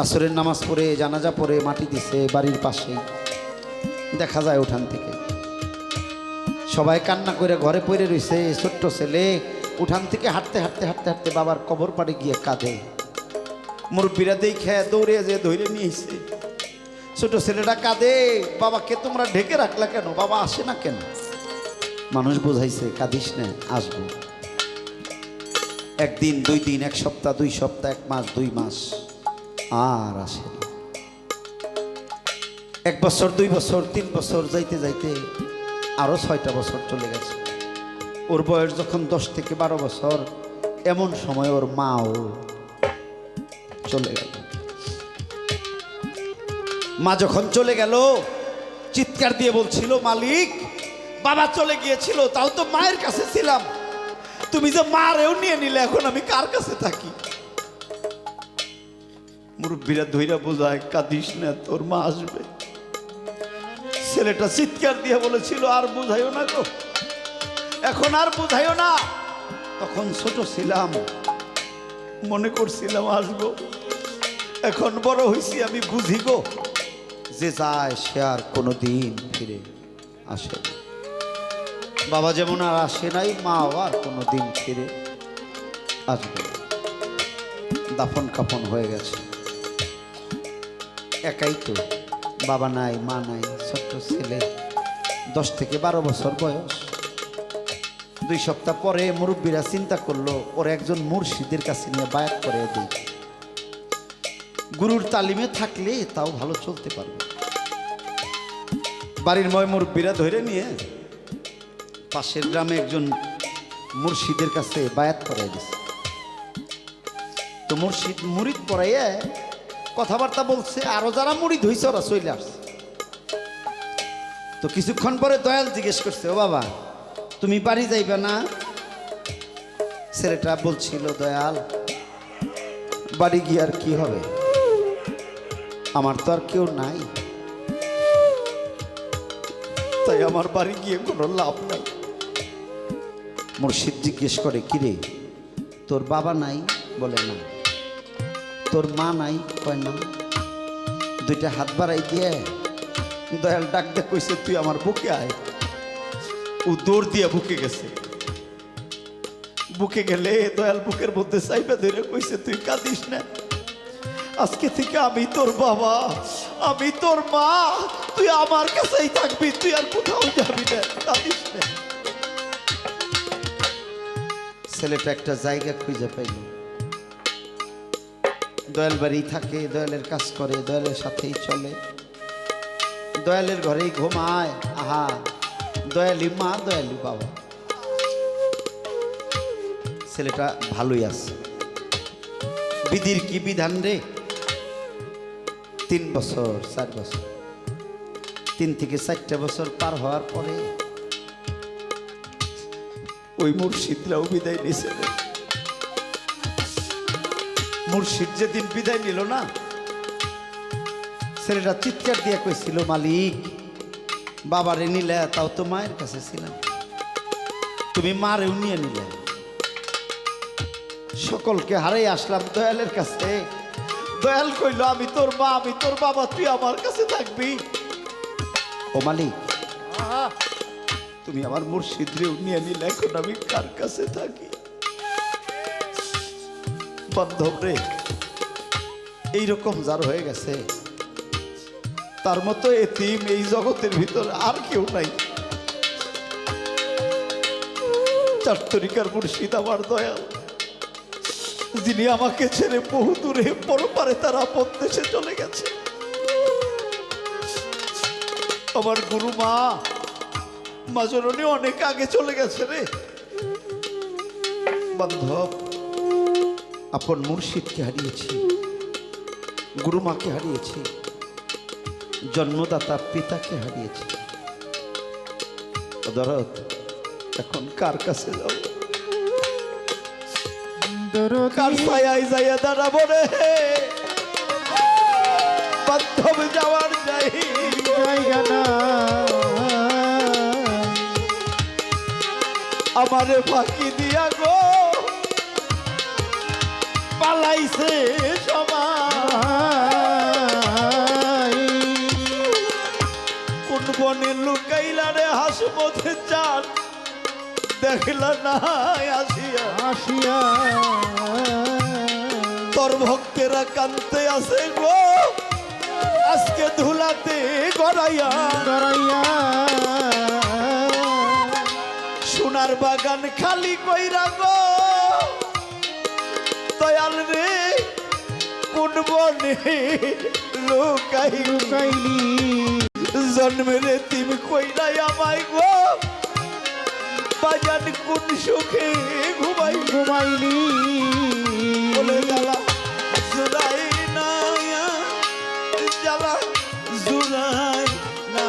আসরের নামাজ পড়ে জানাজা পড়ে মাটি দিছে বাড়ির পাশেই, দেখা যায় উঠান থেকে সবাই কান্না করে ঘরে পড়ে রয়েছে। ছোট্ট ছেলে উঠান থেকে হাঁটতে হাঁটতে হাঁটতে হাঁটতে বাবার কবর পাড়ে গিয়ে কাঁদে। মুরব্বীরা দেখে দৌড়ে যে ধরে নিয়েছে, ছোট ছেলেটা কাঁদে, বাবাকে তোমরা ঢেকে রাখলা কেন? বাবা আসে না কেন? মানুষ বোঝাইছে, কাঁদিস না, আসবো। একদিন, 2 দিন, 1 সপ্তাহ, 2 সপ্তাহ, 1 মাস, 2 মাস, আর আসে না। 1 বছর, 2 বছর, 3 বছর, যাইতে যাইতে আরো 6টা বছর চলে গেছে। ওর বয়স যখন 10 থেকে 12 বছর, এমন সময় ওর মাও চলে গেল। মা যখন চলে গেল চিৎকার দিয়ে বলছিল, মালিক বাবা চলে গিয়েছিল, তাও তো মায়ের কাছে ছিলাম, তুমি যে মারেও নিয়ে নিলে, এখন আমি কার কাছে থাকি? মুরব্বীরা ধইরা বোঝায়, কাঁদিস না, তোর মা আসবে। ছেলেটা চিৎকার দিয়ে বলেছিল, আর বুঝাইও না গো, এখন আর বুঝাইও না। তখন ছোট ছিলাম, মনে করছিলাম আসবো, এখন বড় হয়েছি, আমি বুঝি গো, যে যায় সে আর কোনোদিন ফিরে আসে না। বাবা যেমন আর আসে নাই, মাও আর কোনোদিন ফিরে আসবে না। দাফন কাফন হয়ে গেছে, একাই তো, বাবা নাই, মা নাই, ছোট্ট ছেলে, 10 থেকে 12 বছর বয়স। 2 সপ্তাহ পরে মুরব্বীরা চিন্তা করলো, ওর একজন মুর্শিদের কাছে নিয়ে বায়াত করে দিই, গুরুর তালিমে থাকলে তাও ভালো চলতে পারবে। বাড়ির মুরব্বীরা ধরে নিয়ে পাশের গ্রামে একজন মুর্শিদের কাছে বায়াত করাই দিছে। তো মুর্শিদ মুরিদ পড়াইয়া কথাবার্তা বলছে, আরো যারা মুরিদ হয়েছে ওরা চলে আসছে। তো কিছুক্ষণ পরে দয়াল জিজ্ঞেস করছে, ও বাবা তুমি বাড়ি যাইবে না? ছেলেটা বলছিল, দয়াল বাড়ি গিয়ে আর কি হবে, আমার তো আর কেউ নাই, তাই আমার বাড়ি গিয়ে কোনো লাভ নাই। মুর্শিদ জিজ্ঞেস করে, কিরে তোর বাবা নাই? বলে না। তোর মা নাই? কয় না। 2টা হাত বাড়াই দিয়ে দয়াল ডাক দে কইছে, তুই আমার বুকে আয়। ও দৌড় দিয়া বুকে গেছে। বুকে গেলে দয়াল বুকের মধ্যে চাইবা ধরে কইছে, তুই কাঁদিস না, আজকে থেকে আমি তোর বাবা, আমি তোর মা, তুই আমার কাছেই থাকবি, তুই আর কোথাও যাবি না, কাঁদিস না। ছেলেটা একটা জায়গা খুঁজে পাইল, দয়াল বাড়ি থাকে, দয়ালের কাজ করে, দয়ালের সাথেই চলে, দয়ালের ঘরেই ঘুমায়। আহা, দয়ালি মা, দয়ালি বাবা। ছেলেটা ভালোই আছে। বিধির কি বিধান রে! 3 বছর 4 বছর 3 থেকে 4টা বছর পার হওয়ার পরে ওই মুর্শিদরাও বিদায় নিছে। মুর্শিদ যেদিন বিদায় নিল না, ছেলেটা চিৎকার দিয়ে কইছিল, মালিক, বাবারে নিলে, তাও তো মায়ের কাছে ছিলাম, তুমি মারেও নিয়ে নিলে, সকলকে হারাই আসলাম দয়ালের কাছে। দয়াল কইল, আমি তোর মা, আমি তোর বাবা, তুই আমার কাছে থাকবি। ও মালিক, তুমি আমার মুর্শিদরেও নিয়ে নিলে, এখন আমি কার কাছে থাকি? বান্ধব রে, এইরকম যার হয়ে গেছে, তার মতো এতিম এই জগতের ভিতর আর কেউ নাই। 4 তরিকার মুর্শিদ আমার দয়াল, যিনি আমাকে ছেড়ে বহু দূরে পরপারে তার আপন দেশে চলে গেছে। আমার গুরু মা, মা জননী অনেক আগে চলে গেছে রে। বান্ধব, আপন মুর্শিদকে হারিয়েছি, গুরুমাকে হারিয়েছি, জন্মদাতা পিতাকে হারিয়েছি। দরদ, এখন কার কাছে যাও? কার ছায়ায় যাইয়া দাঁড়াবো রে? বান্ধব যাওয়ার জায়গা না, আমারে ফাঁকি দিয়া গো পালাইছে সবাই। কোন বনে লুকাইলা রে হাসমতে চান, দেখলা না আসিয়া আসিয়া। তোর ভক্তেরা কানতে আছে গো, আজকে ধুলাতে গড়াইয়া গড়াইয়া। সোনার বাগান খালি কইরা গো দয়াল রে, কোন বনে লুকাইলি? জন্মের এতিম কইরাই আমায় গো বাজান, কোন সুখে ঘুমাইলি? বলে জ্বালা জুড়াই না, জ্বালা জুড়াই না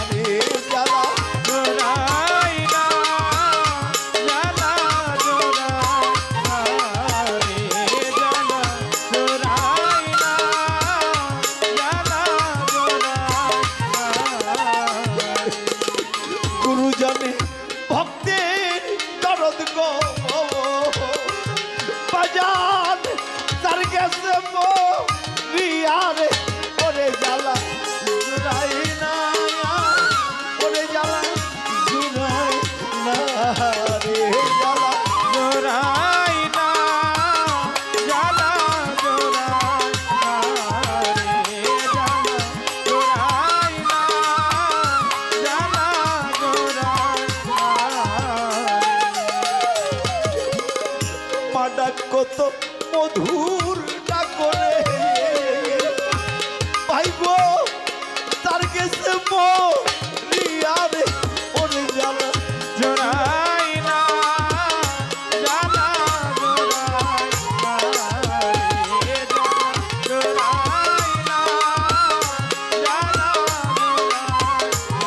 রে, জ্বালা জুড়াই না, জ্বালা জুড়াই না রে, জ্বালা জুড়াই না, জ্বালা জুড়াই না। গুরুজনে ভক্তের দরদ গো বাজান, তার গেছে রিয়ারে, ওরে জ্বালা জুড়াই না, ওরে জ্বালা জুড়াই না রে, জ্বালা জুড়াই না, জ্বালা জুড়াই না রে, জ্বালা জুড়াই না, জ্বালা জুড়াই না। মাডা কত মধুর ডাকরে পাইবো, তার গেছে রিয়ারে, ওরে জ্বালা জড়াই না, জ্বালা জড়াই না রে, জ্বালা জড়াই না, জ্বালা জড়াই না।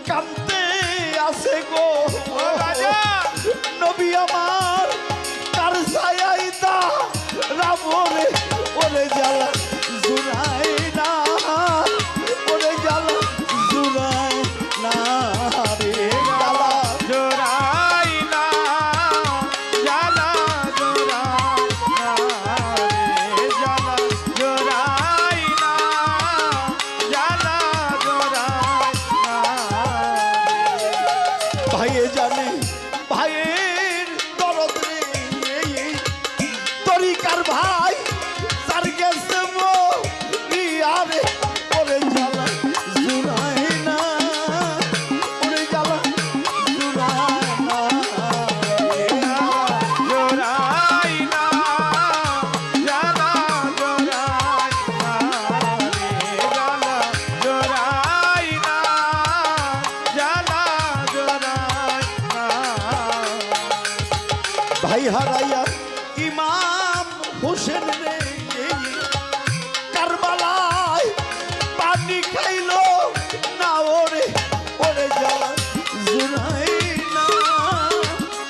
কান্তে আছে গো ও রাজা নবী আমার তার ছায়াইতা রাবরে ওরে জ্বালা জুড়াই না ওরে জ্বালা জুড়াই না রে জ্বালা জোড়াই না জ্বালা জোড়াই না রে জ্বালা জোড়াই না জ্বালা জোড়াই না ভাইয়ে জানে ভাইয়ের দরদ রে তরিকার ভাই তার গেছে আরে ওরে জ্বালা জুড়াই না ওরে জ্বালা জুড়াই না জোড়াই না জ্বালা জোড়াই না রে জ্বালা জোড়াই না জ্বালা জোড়াই না ভাই হারাইয়া ইমাম হোসেন রে কারবালায় পানি খাইলো না ওরে ওরে জ্বালা জুড়াই না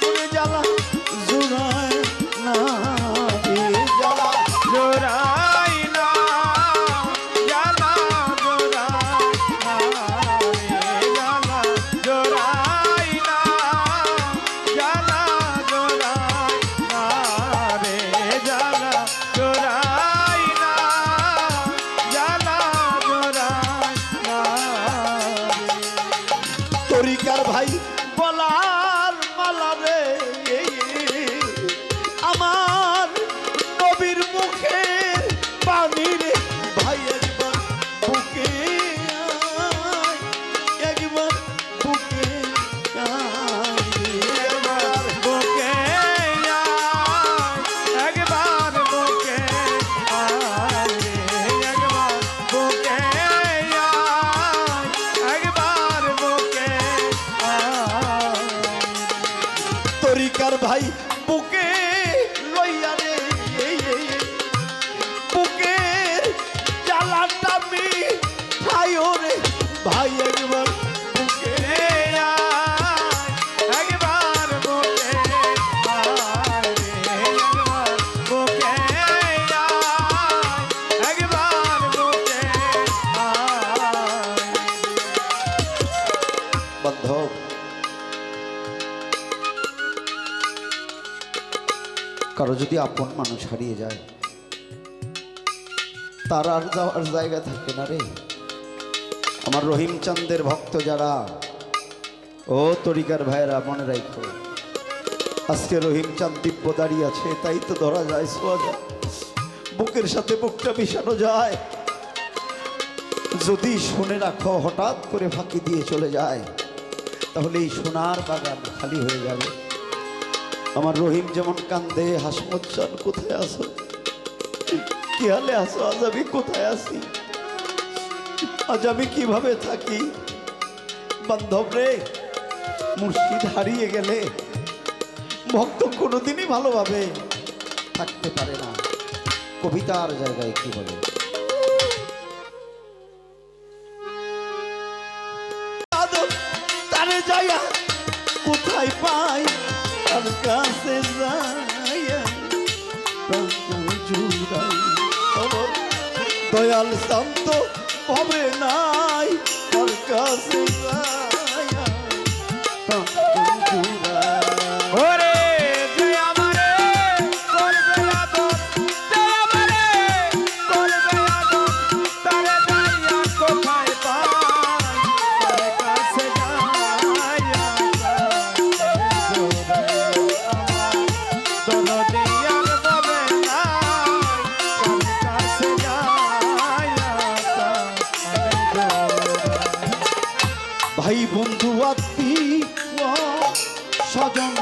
ওরে জ্বালা জুড়াই না রে জ্বালা জোড়াই না জ্বালা জোড়াই না রে জ্বালা জোড়াই না জ্বালা জোড়াই না রে জ্বালা জোড়াই না জ্বালা জোড়াই না তরিকার ভাই বলার মালা রে আমার নবীর মুখে পানি রে ভাই একবার বুকে আয়, একবার বুকে আয় রে। একবার বুকে আয়, একবার বুকে আয় রে, একবার বুকে আয়, একবার বুকে আয়। তরিকার ভাই বুকে লইয়া রে বুকের জ্বালাটা মি ঠাই রে ভাই একবার বুকে একবার বুকে আয় রে, একবার বুকে আয়, একবার বুকে আয়। বান্ধব কারো যদি আপন মানুষ হারিয়ে যায় তার আর যাওয়ার জায়গা থাকে না রে আমার রহিম চাঁদের ভক্ত যারা ও তরিকার ভাইয়েরা মনে রাখো আজকে রহিম চাঁদ দিব্য দাঁড়িয়ে আছে তাই তো ধরা যায় ছোঁয়া যায় বুকের সাথে বুকটা মিশানো যায় যদি শুনে রাখো হঠাৎ করে ফাঁকি দিয়ে চলে যায় তাহলে এই সোনার বাগান খালি হয়ে যাবে আমার রহিম যেমন কান্দে হাসমুজ্জান কোথায় আছো কি হালে আছো আজ আমি কোথায় আছি আজ আমি কিভাবে থাকি বান্ধব রে মুর্শিদ হারিয়ে গেলে ভক্ত কোনোদিনই ভালোভাবে থাকতে পারে না কবিতার জায়গায় কি বলে তারে যাইয়া কোথায় পাই তার কাছে যাইয়া প্রাণ জুড়াই দয়াল শান্ত হবে নাই তার কাছে যাইয়া প্রাণ জুড়াই ওরে যে আমারে করবে আদর, যে আমারে করবে আদর, তারে যাইয়া কোথায় পাই, তারে কাছে যাইয়া দরদি আর পাবে না, তারে কাছে যাইয়া ভাই বন্ধু আত্মীয় স্বজন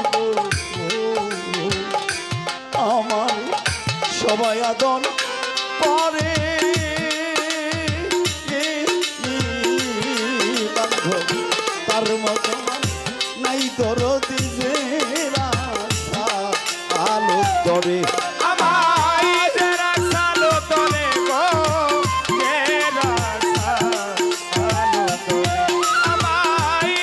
আমার সবাই আদর করে বান্ধব তার মতো নাই দরদি যে রাস্তা আলো দরে আমায় যে রাস্তালো তলে গো, যে রাস্তালো তলে, আমায়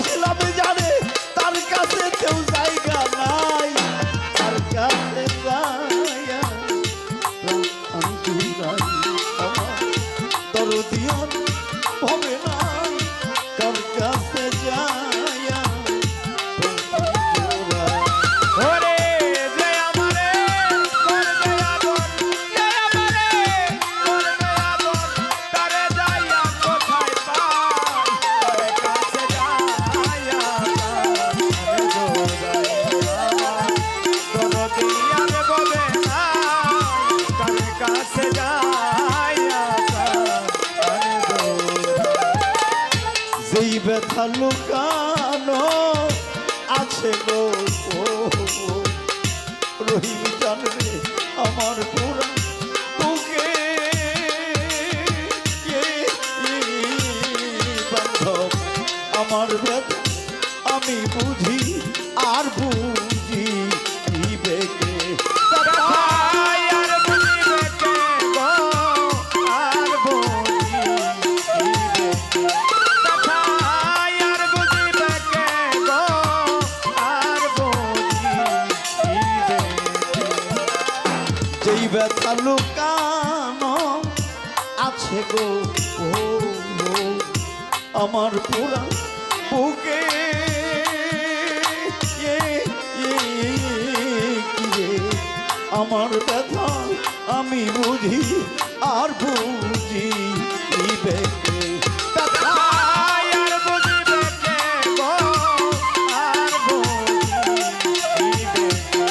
ভালোবাসলাম জানে তার কাছে কেউ জায়গা নাই, তার কাছে যাইয়া প্রাণ আমি জুড়াই আমার দরদিয়ার হবে না, কার কাছে যাইয়া প্রাণ আমি জুড়াই। ওরে যে আমারে করবে আদর, যে আমারে করবে আদর, তারে যাইয়া কোথায় পাই, তারে কাছে যাইয়া আমি দৌড়াইয়া। দরদিয়ার বলে না, তারে কাছে যাইয়া আমি দৌড়াই। যেই ব্যথা লুকানো আছে গো রহিম জানবে আমার পুরা বুকে, বান্ধব আমার ব্যথা আমি বুঝি আর বুঝি বেকে আর বুঝিবে কে গো, আর বুঝিবে কে। আর বুঝিবে কে গো, আর বুঝিবে কে। যেই ব্যথা লুকানো আছে গো আমার পুরা বুকে, আমার ব্যথা আমি বুঝি আর বুঝি বেকে ব্যথা আর বুঝিবে কে গো, আর বুঝিবে কে।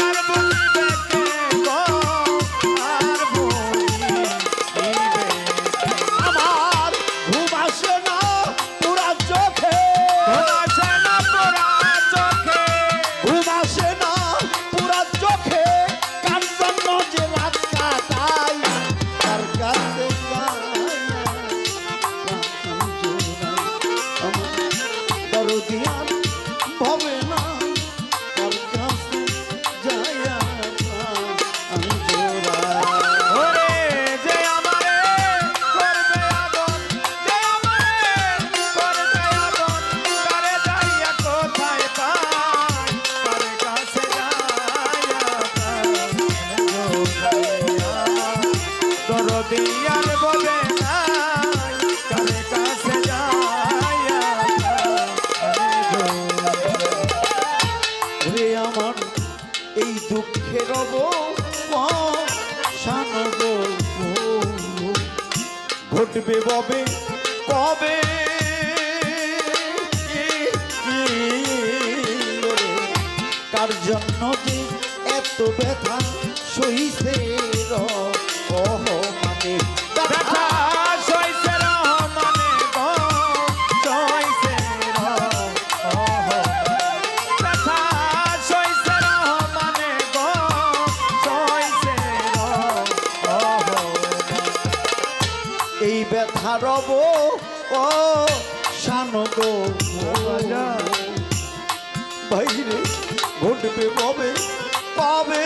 আর বুঝিবে কে গো, আর বুঝিবে কে। আমার ঘুম আসে না পুরা চোখে, আসে না তোরা চোখে, ঘুম আসে না পুরা চোখে, কাঞ্চন যে রাত কাটাই তার কাছে দরদিয়ার ভবে না, তার কাছে যাইয়া আমি জোড়াই। ওরে যে আমারে করবে আদর, যে আমারে করবে আদর, তারে যাইয়া কোথায় পাই, তারে কাছে যাইয়া দরদিয়ার বলে নাই, তারে কাছে যাইয়া ওরে আমার এই দুঃখের অবসান গো ঘটবে ববে কবে, কার জন্য যে এত ব্যথা সইছে মানে ব্যথা সইছে রহমানে গো, সইছে রহমানে। ব্যথা সইছে রহমানে গো, সইছে রহমানে। এই ব্যথা রব ও শান গো বাইরে ঘটবে ববে পাবে,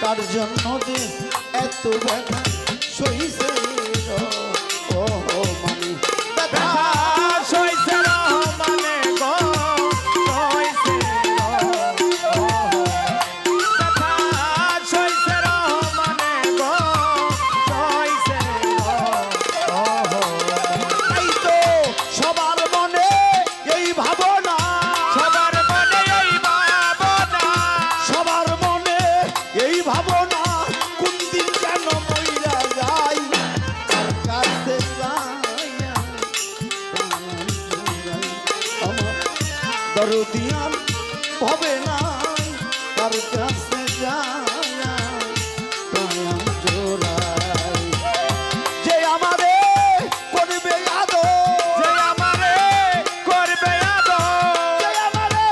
কার জন্য যে এত ব্যথা সইছে মানে ব্যথা ব্যথা সইছে রহমানে গো, সইছে রহমানে। ব্যথা সইছে রহমানে গো, সইছে রহমানে। তাই তো সবার মনে এই ভাবনা, সবার মনে এই ভাবনা, সবার মনে এই ভাবনা, কোন দিন যেন মইরা যাই তার কাছে যাইয়া প্রাণ জুড়াই। আমার দরদিয়ার হবে না, তার কাছে যাইয়া প্রাণ জোড়াই। যে আমারে করবে আদর, যে আমারে করবে আদর, যে আমারে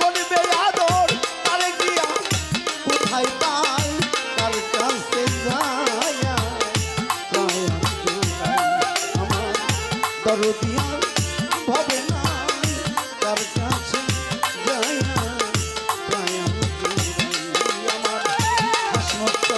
করবে আদর, তারে গিয়া কোথায় পাই, তার কাছে যাইয়া প্রাণ জোড়াই। আমার দরদিয়ার হবে না, তার কাছে যাইয়া প্রাণ জোড়াই। আমার হাসমত